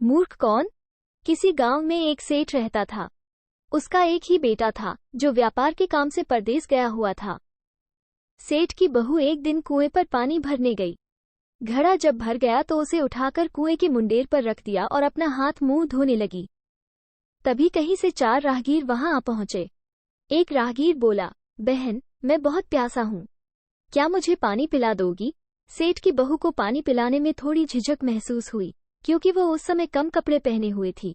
मूर्ख कौन? किसी गांव में एक सेठ रहता था। उसका एक ही बेटा था जो व्यापार के काम से परदेस गया हुआ था। सेठ की बहू एक दिन कुएं पर पानी भरने गई। घड़ा जब भर गया तो उसे उठाकर कुएं के मुंडेर पर रख दिया और अपना हाथ मुंह धोने लगी। तभी कहीं से 4 राहगीर वहां आ पहुंचे। एक राहगीर बोला, बहन, मैं बहुत प्यासा हूं, क्या मुझे पानी पिला दोगी? सेठ की बहू को पानी पिलाने में थोड़ी झिझक महसूस हुई, क्योंकि वो उस समय कम कपड़े पहने हुए थी।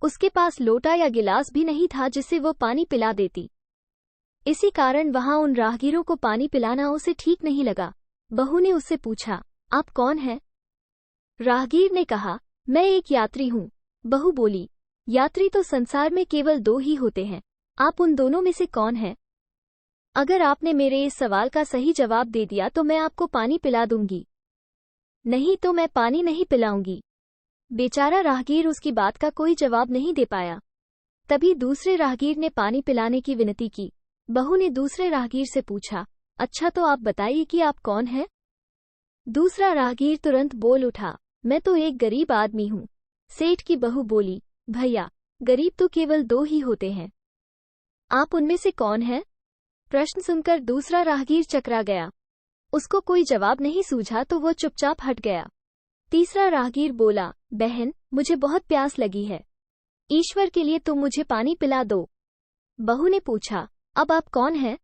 उसके पास लोटा या गिलास भी नहीं था जिससे वो पानी पिला देती। इसी कारण वहां उन राहगीरों को पानी पिलाना उसे ठीक नहीं लगा। बहू ने उससे पूछा, आप कौन हैं? राहगीर ने कहा, मैं एक यात्री हूं। बहू बोली, यात्री तो संसार में केवल 2 ही होते हैं, आप उन दोनों में से कौन हैं? अगर आपने मेरे इस सवाल का सही जवाब दे दिया तो मैं आपको पानी पिला दूंगी, नहीं तो मैं पानी नहीं पिलाऊंगी। बेचारा राहगीर उसकी बात का कोई जवाब नहीं दे पाया। तभी दूसरे राहगीर ने पानी पिलाने की विनती की। बहू ने दूसरे राहगीर से पूछा, अच्छा तो आप बताइए कि आप कौन हैं? दूसरा राहगीर तुरंत बोल उठा, मैं तो एक गरीब आदमी हूं। सेठ की बहू बोली, भैया, गरीब तो केवल 2 ही होते हैं, आप उनमें से कौन हैं? प्रश्न सुनकर दूसरा राहगीर चकरा गया। उसको कोई जवाब नहीं सूझा तो वो चुपचाप हट गया। तीसरा राहगीर बोला, बहन, मुझे बहुत प्यास लगी है, ईश्वर के लिए तुम मुझे पानी पिला दो। बहू ने पूछा, अब आप कौन हैं?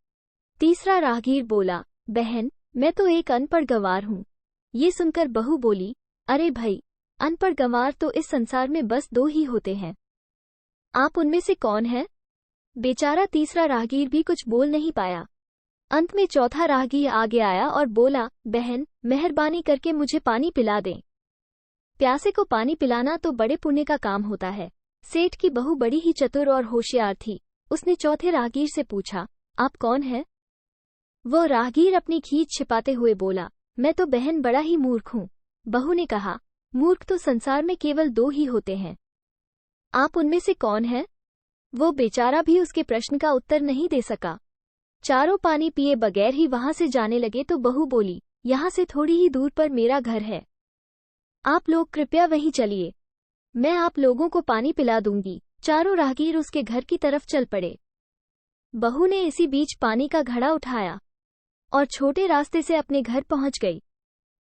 तीसरा राहगीर बोला, बहन, मैं तो एक अनपढ़ गंवार हूँ। ये सुनकर बहू बोली, अरे भाई, अनपढ़ गंवार तो इस संसार में बस 2 ही होते हैं, आप उनमें से कौन हैं? बेचारा तीसरा राहगीर भी कुछ बोल नहीं पाया। अंत में चौथा राहगीर आगे आया और बोला, बहन, मेहरबानी करके मुझे पानी पिला दें। प्यासे को पानी पिलाना तो बड़े पुण्य का काम होता है। सेठ की बहू बड़ी ही चतुर और होशियार थी। उसने चौथे राहगीर से पूछा, आप कौन हैं? वो राहगीर अपनी खींच छिपाते हुए बोला, मैं तो बहन बड़ा ही मूर्ख हूँ। बहू ने कहा, मूर्ख तो संसार में केवल 2 ही होते हैं, आप उनमें से कौन हैं? वो बेचारा भी उसके प्रश्न का उत्तर नहीं दे सका। चारों पानी पिए बगैर ही वहां से जाने लगे तो बहू बोली, यहाँ से थोड़ी ही दूर पर मेरा घर है, आप लोग कृपया वहीं चलिए, मैं आप लोगों को पानी पिला दूंगी। चारों राहगीर उसके घर की तरफ चल पड़े। बहू ने इसी बीच पानी का घड़ा उठाया और छोटे रास्ते से अपने घर पहुंच गई।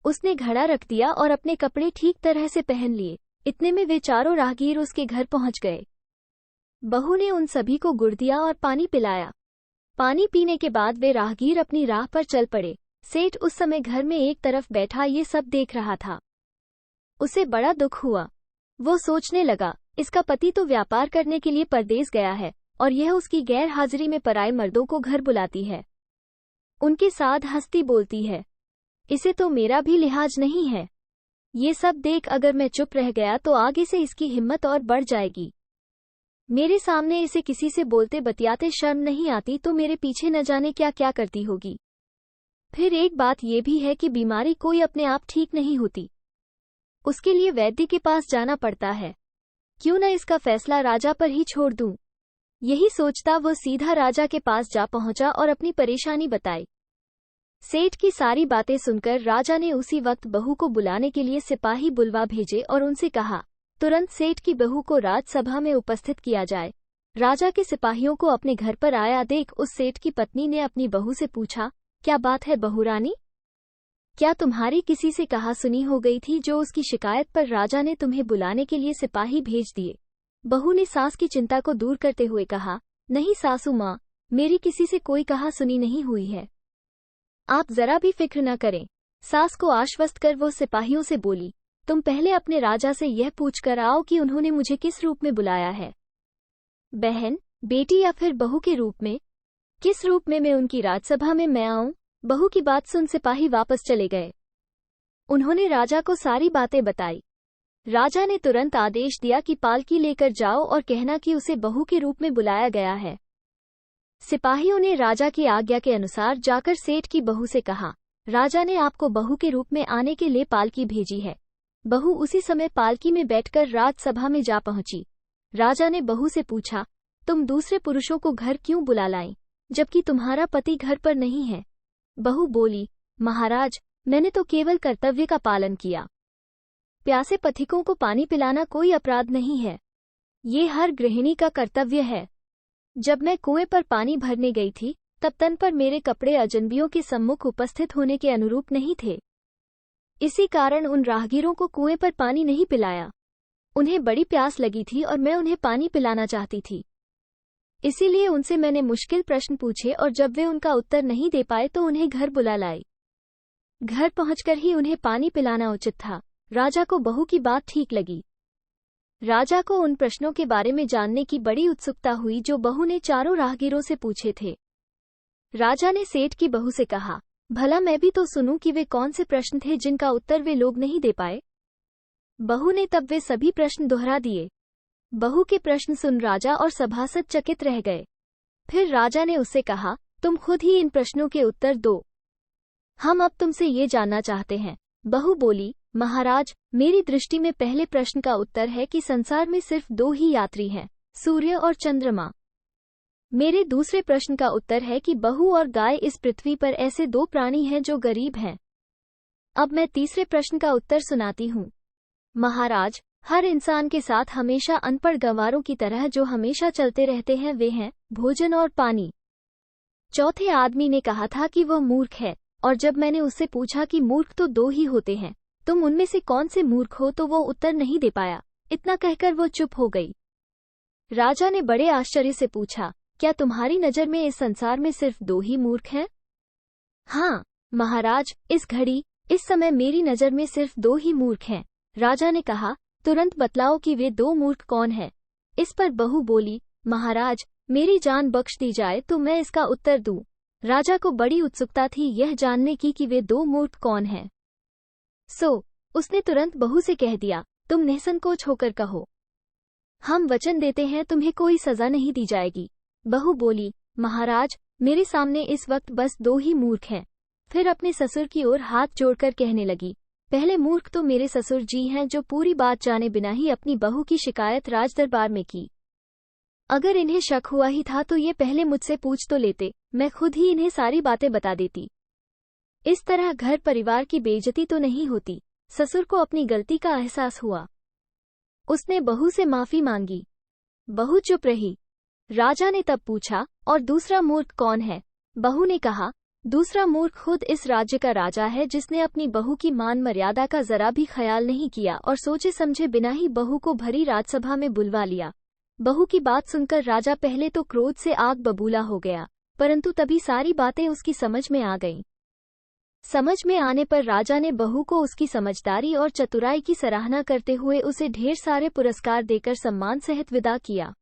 उसने घड़ा रख दिया और अपने कपड़े ठीक तरह से पहन लिए। इतने में वे चारों राहगीर उसके घर पहुंच गए। बहू ने उन सभी को गुड़ दिया और पानी पिलाया। पानी पीने के बाद वे राहगीर अपनी राह पर चल पड़े। सेठ उस समय घर में एक तरफ बैठा ये सब देख रहा था। उसे बड़ा दुख हुआ। वो सोचने लगा, इसका पति तो व्यापार करने के लिए परदेस गया है और यह उसकी गैर हाजिरी में पराए मर्दों को घर बुलाती है, उनके साथ हंसती बोलती है। इसे तो मेरा भी लिहाज नहीं है। ये सब देख अगर मैं चुप रह गया तो आगे से इसकी हिम्मत और बढ़ जाएगी। मेरे सामने इसे किसी से बोलते बतियाते शर्म नहीं आती तो मेरे पीछे न जाने क्या क्या करती होगी। फिर एक बात ये भी है कि बीमारी कोई अपने आप ठीक नहीं होती, उसके लिए वैद्य के पास जाना पड़ता है। क्यों न इसका फैसला राजा पर ही छोड़ दूं। यही सोचता वो सीधा राजा के पास जा पहुंचा और अपनी परेशानी बताई। सेठ की सारी बातें सुनकर राजा ने उसी वक्त बहू को बुलाने के लिए सिपाही बुलवा भेजे और उनसे कहा, तुरंत सेठ की बहू को राजसभा में उपस्थित किया जाए। राजा के सिपाहियों को अपने घर पर आया देख उस सेठ की पत्नी ने अपनी बहू से पूछा, क्या बात है बहू रानी? क्या तुम्हारी किसी से कहा सुनी हो गई थी जो उसकी शिकायत पर राजा ने तुम्हें बुलाने के लिए सिपाही भेज दिए? बहू ने सास की चिंता को दूर करते हुए कहा, नहीं सासू माँ, मेरी किसी से कोई कहा सुनी नहीं हुई है, आप जरा भी फिक्र न करें। सास को आश्वस्त कर वो सिपाहियों से बोली, तुम पहले अपने राजा से यह पूछ कर आओ कि उन्होंने मुझे किस रूप में बुलाया है, बहन, बेटी या फिर बहू के रूप में? किस रूप में मैं उनकी राजसभा में मैं आऊं? बहू की बात सुन सिपाही वापस चले गए। उन्होंने राजा को सारी बातें बताई। राजा ने तुरंत आदेश दिया कि पालकी लेकर जाओ और कहना कि उसे बहू के रूप में बुलाया गया है। सिपाहियों ने राजा की आज्ञा के अनुसार जाकर सेठ की बहू से कहा, राजा ने आपको बहू के रूप में आने के लिए पालकी भेजी है। बहू उसी समय पालकी में बैठकर राजसभा में जा पहुंची। राजा ने बहू से पूछा, तुम दूसरे पुरुषों को घर क्यों बुला लाई, जबकि तुम्हारा पति घर पर नहीं है? बहू बोली, महाराज, मैंने तो केवल कर्तव्य का पालन किया। प्यासे पथिकों को पानी पिलाना कोई अपराध नहीं है। ये हर गृहिणी का कर्तव्य है। जब मैं कुएं पर पानी भरने गई थी, तब तन पर मेरे कपड़े अजनबियों के सम्मुख उपस्थित होने के अनुरूप नहीं थे। इसी कारण उन राहगीरों को कुएं पर पानी नहीं पिलाया। उन्हें बड़ी प्यास लगी थी और मैं उन्हें पानी पिलाना चाहती थी। इसीलिए उनसे मैंने मुश्किल प्रश्न पूछे और जब वे उनका उत्तर नहीं दे पाए तो उन्हें घर बुला लाई। घर पहुंचकर ही उन्हें पानी पिलाना उचित था। राजा को बहू की बात ठीक लगी। राजा को उन प्रश्नों के बारे में जानने की बड़ी उत्सुकता हुई जो बहू ने चारों राहगीरों से पूछे थे। राजा ने सेठ की बहू से कहा, भला मैं भी तो सुनूं कि वे कौन से प्रश्न थे जिनका उत्तर वे लोग नहीं दे पाए। बहू ने तब वे सभी प्रश्न दोहरा दिए। बहू के प्रश्न सुन राजा और सभासद चकित रह गए। फिर राजा ने उससे कहा, तुम खुद ही इन प्रश्नों के उत्तर दो। हम अब तुमसे ये जानना चाहते हैं। बहू बोली, महाराज, मेरी दृष्टि में पहले प्रश्न का उत्तर है कि संसार में सिर्फ दो ही यात्री हैं, सूर्य और चंद्रमा। मेरे दूसरे प्रश्न का उत्तर है कि बहू और गाय इस पृथ्वी पर ऐसे दो प्राणी हैं जो गरीब हैं। अब मैं तीसरे प्रश्न का उत्तर सुनाती हूँ। महाराज, हर इंसान के साथ हमेशा अनपढ़ गंवारों की तरह जो हमेशा चलते रहते हैं वे हैं भोजन और पानी। चौथे आदमी ने कहा था कि वह मूर्ख है, और जब मैंने उससे पूछा कि मूर्ख तो दो ही होते हैं, तुम उनमें से कौन से मूर्ख हो, तो वो उत्तर नहीं दे पाया। इतना कहकर वो चुप हो गई। राजा ने बड़े आश्चर्य से पूछा, क्या तुम्हारी नजर में इस संसार में सिर्फ दो ही मूर्ख हैं? हाँ महाराज, इस घड़ी इस समय मेरी नजर में सिर्फ दो ही मूर्ख हैं। राजा ने कहा, तुरंत बतलाओ कि वे दो मूर्ख कौन हैं। इस पर बहू बोली, महाराज, मेरी जान बख्श दी जाए तो मैं इसका उत्तर दूं। राजा को बड़ी उत्सुकता थी यह जानने की कि वे दो मूर्ख कौन हैं। उसने तुरंत बहू से कह दिया, तुम निसंकोच होकर कहो। हम वचन देते हैं तुम्हें कोई सजा नहीं दी जाएगी। बहू बोली, महाराज, मेरे सामने इस वक्त बस दो ही मूर्ख हैं। फिर अपने ससुर की ओर हाथ जोड़कर कहने लगी, पहले मूर्ख तो मेरे ससुर जी हैं जो पूरी बात जाने बिना ही अपनी बहू की शिकायत राजदरबार में की। अगर इन्हें शक हुआ ही था तो ये पहले मुझसे पूछ तो लेते, मैं खुद ही इन्हें सारी बातें बता देती। इस तरह घर परिवार की बेइज्जती तो नहीं होती। ससुर को अपनी गलती का एहसास हुआ। उसने बहू से माफी मांगी। बहू चुप रही। राजा ने तब पूछा, और दूसरा मूर्ख कौन है? बहू ने कहा, दूसरा मूर्ख खुद इस राज्य का राजा है जिसने अपनी बहू की मान मर्यादा का जरा भी ख्याल नहीं किया और सोचे समझे बिना ही बहू को भरी राजसभा में बुलवा लिया। बहू की बात सुनकर राजा पहले तो क्रोध से आग बबूला हो गया, परंतु तभी सारी बातें उसकी समझ में आ गईं। समझ में आने पर राजा ने बहू को उसकी समझदारी और चतुराई की सराहना करते हुए उसे ढेर सारे पुरस्कार देकर सम्मान सहित विदा किया।